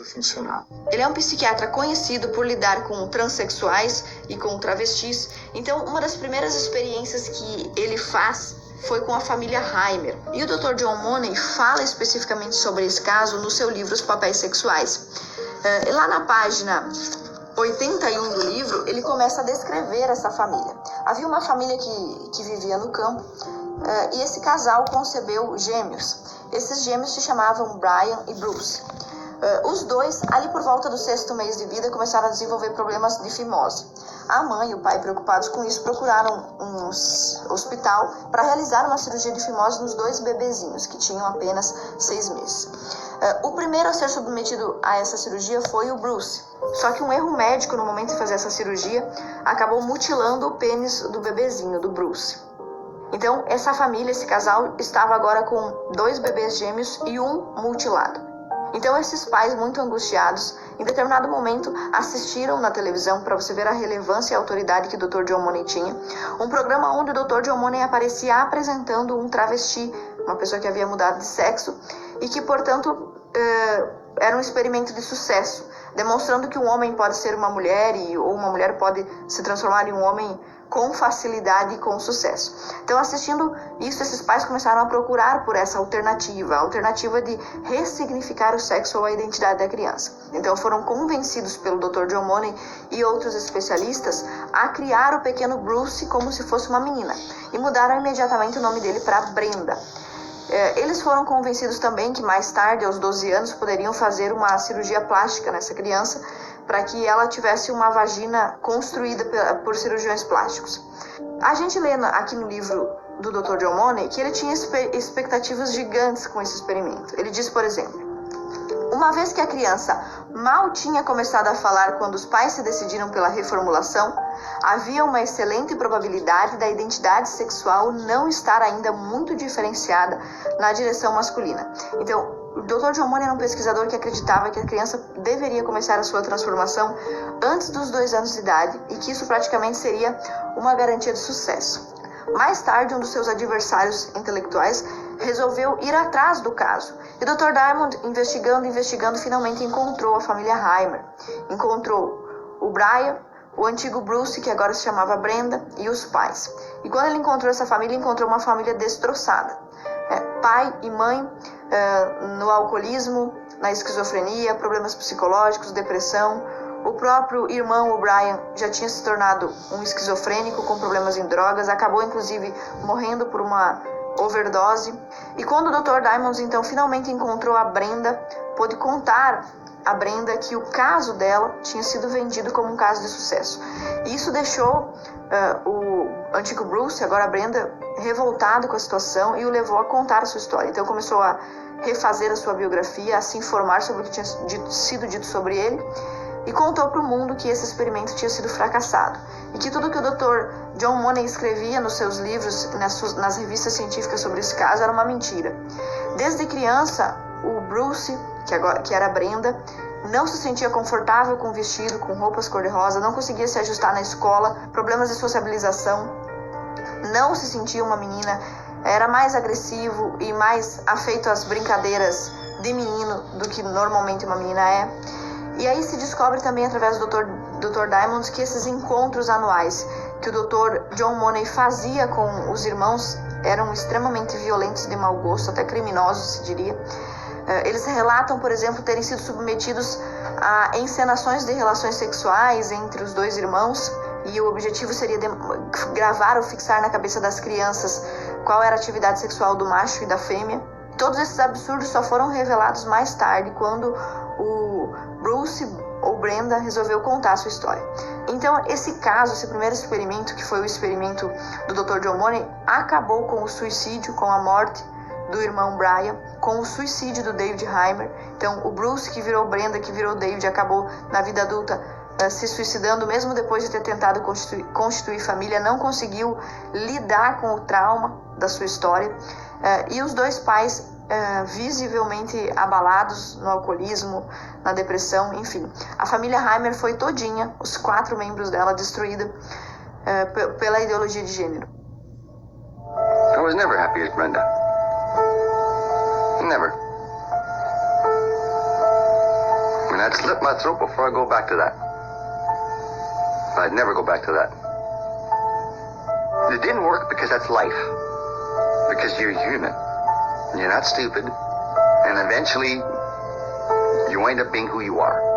funcionar. Ele é um psiquiatra conhecido por lidar com transexuais e com travestis. Então, uma das primeiras experiências que ele faz foi com a família Heimer. E o Dr. John Money fala especificamente sobre esse caso no seu livro Os Papéis Sexuais. Lá na página 81 do livro, ele começa a descrever essa família. Havia uma família que vivia no campo e esse casal concebeu gêmeos. Esses gêmeos se chamavam Brian e Bruce. Os dois, ali por volta do 6º mês de vida, começaram a desenvolver problemas de fimose. A mãe e o pai, preocupados com isso, procuraram um hospital para realizar uma cirurgia de fimose nos 2 bebezinhos, que tinham apenas 6 meses. O primeiro a ser submetido a essa cirurgia foi o Bruce. Só que um erro médico no momento de fazer essa cirurgia acabou mutilando o pênis do bebezinho, do Bruce. Então, essa família, esse casal, estava agora com 2 bebês gêmeos e um mutilado. Então, esses pais, muito angustiados, em determinado momento, assistiram na televisão, para você ver a relevância e a autoridade que o Dr. John Money tinha, um programa onde o Dr. John Money aparecia apresentando um travesti, uma pessoa que havia mudado de sexo, e que, portanto, era um experimento de sucesso, demonstrando que um homem pode ser uma mulher ou uma mulher pode se transformar em um homem com facilidade e com sucesso. Então, assistindo isso, esses pais começaram a procurar por essa alternativa, a alternativa de ressignificar o sexo ou a identidade da criança. Então, foram convencidos pelo Dr. John Money e outros especialistas a criar o pequeno Bruce como se fosse uma menina e mudaram imediatamente o nome dele para Brenda. Eles foram convencidos também que mais tarde, aos 12 anos, poderiam fazer uma cirurgia plástica nessa criança para que ela tivesse uma vagina construída por cirurgiões plásticos. A gente lê aqui no livro do Dr. John Money que ele tinha expectativas gigantes com esse experimento. Ele diz, por exemplo, uma vez que a criança mal tinha começado a falar quando os pais se decidiram pela reformulação, havia uma excelente probabilidade da identidade sexual não estar ainda muito diferenciada na direção masculina. Então, o Dr. John Money era um pesquisador que acreditava que a criança deveria começar a sua transformação antes dos 2 anos de idade e que isso praticamente seria uma garantia de sucesso. Mais tarde, um dos seus adversários intelectuais resolveu ir atrás do caso. E o Dr. Diamond, investigando, finalmente encontrou a família Heimer. Encontrou o Brian, o antigo Bruce, que agora se chamava Brenda, e os pais. E quando ele encontrou essa família, encontrou uma família destroçada. Pai e mãe no alcoolismo, na esquizofrenia, problemas psicológicos, depressão. O próprio irmão, o Brian, já tinha se tornado um esquizofrênico com problemas em drogas, acabou inclusive morrendo por uma overdose. E quando o Dr. Diamond então finalmente encontrou a Brenda, pôde contar a Brenda que o caso dela tinha sido vendido como um caso de sucesso. E isso deixou o antigo Bruce, agora a Brenda, revoltado com a situação e o levou a contar a sua história. Então começou a refazer a sua biografia, a se informar sobre o que tinha sido dito sobre ele e contou para o mundo que esse experimento tinha sido fracassado e que tudo que o Dr. John Money escrevia nos seus livros, nas revistas científicas sobre esse caso, era uma mentira. Desde criança, o Bruce, que era a Brenda, não se sentia confortável com vestido, com roupas cor-de-rosa, não conseguia se ajustar na escola, problemas de sociabilização, não se sentia uma menina, era mais agressivo e mais afeito às brincadeiras de menino do que normalmente uma menina é. E aí se descobre também através do Dr. Diamond que esses encontros anuais que o Dr. John Money fazia com os irmãos eram extremamente violentos, de mau gosto, até criminosos, se diria. Eles relatam, por exemplo, terem sido submetidos a encenações de relações sexuais entre os 2 irmãos, e o objetivo seria gravar ou fixar na cabeça das crianças qual era a atividade sexual do macho e da fêmea. Todos esses absurdos só foram revelados mais tarde, quando o Bruce ou Brenda resolveu contar a sua história. Então, esse caso, esse primeiro experimento, que foi o experimento do Dr. John Money, acabou com o suicídio, com a morte do irmão Brian, com o suicídio do David Heimer. Então, o Bruce, que virou Brenda, que virou David, acabou na vida adulta se suicidando, mesmo depois de ter tentado constituir família, não conseguiu lidar com o trauma da sua história. E os 2 pais visivelmente abalados no alcoolismo, na depressão, enfim. A família Heimer foi todinha, os 4 membros dela, destruída pela ideologia de gênero. I was never happy as Brenda. Never. And I'd slit my throat before I go back to that. I'd never go back to that. It didn't work because that's life. Because you're human. You're not stupid. And eventually, you wind up being who you are.